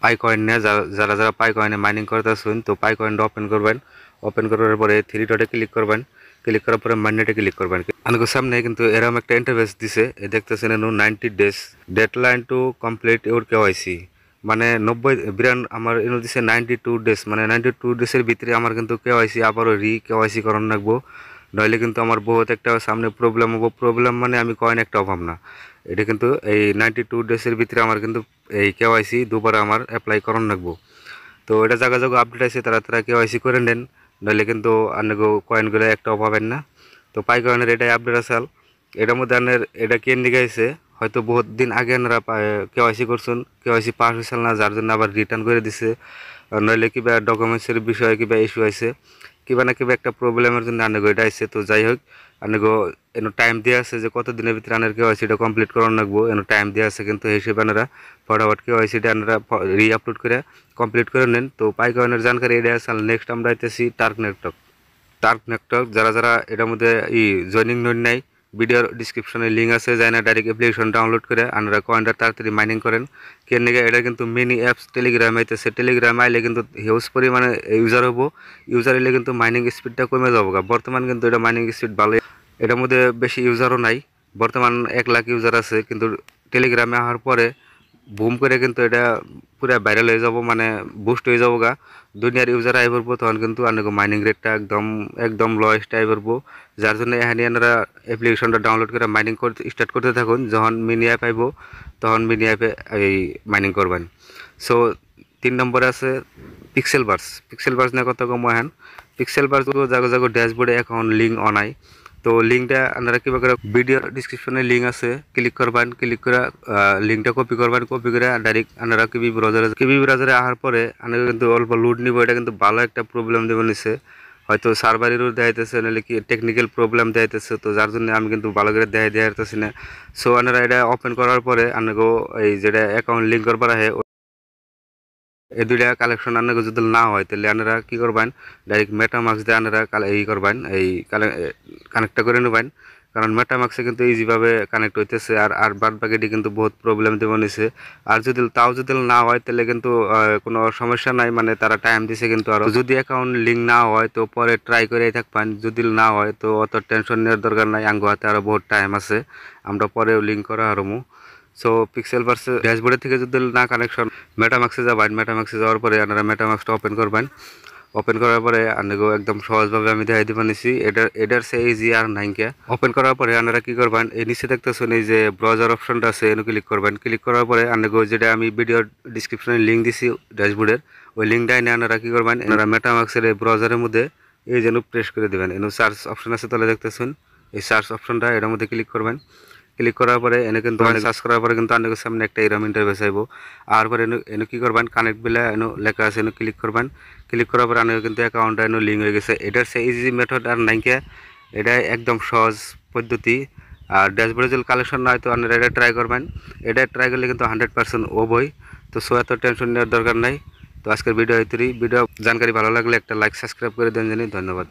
পাই coin নিয়ে যারা যারা পাই কয়েনে মাইনিং করতেছেন তো পাই কয়েনটা ওপেন করবেন। ওপেন করার পরে থ্রি ডটে ক্লিক করবেন। ক্লিক করার পরে মাইনেটে ক্লিক করবেন। আমাদের সামনে কিন্তু এরকম একটা ইন্টারফেস দিছে, দেখতেছেন 90 days deadline to complete your KYC, মানে 90 আমার এনে দিছে 92 ডেজ, মানে 92 ডেজের ভিতরে আমার কিন্তু কেওয়াইসি আবারও কেওয়াইসি করানো লাগবো। নইলে কিন্তু আমার বহুত একটা সামনে প্রবলেম হবো। প্রবলেম মানে আমি কয়েন একটা অভাব না, এটা কিন্তু এই 92 ডেজের ভিতরে আমার কিন্তু এই কেওয়াইসি দুবার আমার অ্যাপ্লাই করানো লাগবো। তো এটা জায়গা জায়গা আপডেট আছে, তারা তারা কেওয়াইসি করে নেন, নইলে কিন্তু আপনাকে কয়েনগুলো একটাও পাবেন না। তো পাই কয়েনের এটাই আপডেট আছে। এটার মধ্যে আপনার এটা কেন দিকে আছে, হয়তো বহুত দিন আগে আপনারা কেওয়াইসি করছেন, কেওয়াইসি পাস হয়েছিল না, যার জন্য আবার রিটার্ন করে দিছে, নইলে কিবা ডকুমেন্টসের বিষয়ে কিবা ইস্যু আছে, কিবা না কিবা একটা প্রবলেমের জন্য আনেগো এটা আসছে। তো যাই হোক, আনেগো এনো টাইম দেওয়া আছে যে কত দিনের ভিতরে আনের কেওয়াইসিটা কমপ্লিট করানো লাগবো, এনো টাইম দেওয়া আছে, কিন্তু এই হিসেবে আপনারা ফটাফট কেওয়াইসিটা আপনারা আপলোড করে কমপ্লিট করে নেন। তো পাই কয়েনের জানকারি এটা আছে। নেক্সট আমরা আইতেছি টার্ক নেটওয়ার্ক। টার্ক নেটওয়ার্ক যারা যারা এটার মধ্যে জয়নিং নোট নাই, ভিডিওর ডিসক্রিপশনে লিঙ্ক আছে, যাই না ডাইরেক্ট অ্যাপ্লিকেশন ডাউনলোড করে আপনারা কয়েনটা তাড়াতাড়ি মাইনিং করেন। কেন নিকে এটা কিন্তু মিনি অ্যাপস টেলিগ্রাম আইতেছে, টেলিগ্রাম আইলে কিন্তু হিউজ পরিমাণে ইউজার হবো। ইউজার এলে কিন্তু মাইনিং স্পিডটা কমে যাবো। বর্তমান কিন্তু এটা মাইনিং স্পিড ভালো, এটার মধ্যে বেশি ইউজারও নাই। বর্তমান 1 লাখ ইউজার আছে, কিন্তু টেলিগ্রামে আসার পরে বুম করে কিন্তু এটা পুরা ভাইরাল হয়ে যাব, মানে বুস্ট হয়ে যাবো গা। দুনিয়ার ইউজার আই পড়বো, তখন কিন্তু আপনাকে মাইনিং রেটটা একদম একদম লোয়েস্ট আই পড়বো। যার জন্য এখানে আপনারা অ্যাপ্লিকেশনটা ডাউনলোড করে মাইনিং করতে স্টার্ট করতে থাকুন। যখন মিনি অ্যাপ আইব তখন মিনি অ্যাপে এই মাইনিং করবেন। সো 3 নম্বরে আছে পিক্সেল বার্স। পিক্সেল বার্স নিয়ে কথা কম হ্যান। পিক্সেল বার্স জায়গা জায়গা ড্যাশবোর্ডে এখন লিঙ্ক অনাই। তো লিঙ্কটা আপনারা কীভাবে করে, ভিডিও ডিসক্রিপশনে লিঙ্ক আছে, ক্লিক করবেন। ক্লিক করে লিঙ্কটা কপি করবেন। কপি করে ডাইরেক্ট আপনারা কিবি ব্রাউজারে আসার পরে আপনারা কিন্তু অল্প লোড নিব। এটা কিন্তু ভালো একটা প্রবলেম দেবে নিছে, হয়তো সার্ভারেরও দেখাইতেছে, নাহলে কি টেকনিক্যাল প্রবলেম দেখাইতেছে। তো যার জন্য আমি কিন্তু ভালো করে দেখাইতেছি না। সো আপনারা এটা ওপেন করার পরে আপনাকে এই যেটা অ্যাকাউন্ট লিঙ্ক করবার আহে, এই দুইটা কালেকশন আপনাকে যদি না হয় তাহলে আপনারা কী করবেন, ডাইরেক্ট মেটামাক্স দিয়ে আপনারা করবেন, এই কানেক্টটা করে নেবেন। কারণ মেটামাক্সে কিন্তু ইজিভাবে কানেক্ট হইতেছে, আর বাদ বাকিটি কিন্তু বহুত প্রবলেম দেবো নিছে। আর যদি না হয় তাহলে কিন্তু কোনো সমস্যা নাই, মানে তারা টাইম দিছে কিন্তু। আর যদি অ্যাকাউন্ট লিঙ্ক না হয় তো পরে ট্রাই করে থাকবেন, যদি না হয় তো অত টেনশন নেওয়ার দরকার নাই, আঙ্গো হাতে আরও বহুত টাইম আছে, আমরা পরেও লিঙ্ক করা হারমু। সো পিক্সেল বার্স ড্যাশবোর্ডের থেকে যদি না কানেকশন, মেটামাক্সে যাবেন। মেটামাক্সে যাওয়ার পরে আপনারা মেটামাক্সটা ওপেন করবেন। ওপেন করার পরে আপনাকে একদম সহজভাবে আমি দেখাই দিবা নিছি, এটার সে ইজি আর নাইকে। ওপেন করার পরে আপনারা কি করবেন, এই নিচে দেখতেছেন এই যে ব্রাউজার অপশনটা আছে, এনে ক্লিক করবেন। ক্লিক করার পরে আপনাকে যেটা আমি ভিডিও ডিসক্রিপশনে লিঙ্ক দিছি ড্যাশবোর্ডের, ওই লিঙ্কটা এনে আপনারা কি করবেন, আপনারা মেটামাক্সের এই ব্রাউজারের মধ্যে এই যেন প্রেস করে দেবেন। এনে সার্চ অপশন আছে, তাহলে দেখতেছেন এই সার্চ অপশনটা, এটার মধ্যে ক্লিক করবেন। ক্লিক করার পরে এনে কিন্তু সার্চ করার পরে কিন্তু আপনাদের সামনে একটা এরকম ইন্টারফেস আইব। আর পরে এনে কি করবেন, কানেক্ট বিলে এনে লেখা আছে, এনে ক্লিক করবেন। ক্লিক করার পরে আপনাদের কিন্তু অ্যাকাউন্টটা এনে লিঙ্ক হয়ে গেছে। এটার সে ইজি মেথড আর নাইকে, এটা একদম সহজ পদ্ধতি। আর ড্যাশবোর্ডে যদি কালেকশন না হয় তো আপনারা এটা ট্রাই করবেন। এটা ট্রাই করলে কিন্তু 100% ওবই। তো সো এত টেনশন নেওয়ার দরকার নাই। তো আজকের ভিডিও ভিডিও জানকারি ভালো লাগলে একটা লাইক সাবস্ক্রাইব করে দেন জানি। ধন্যবাদ।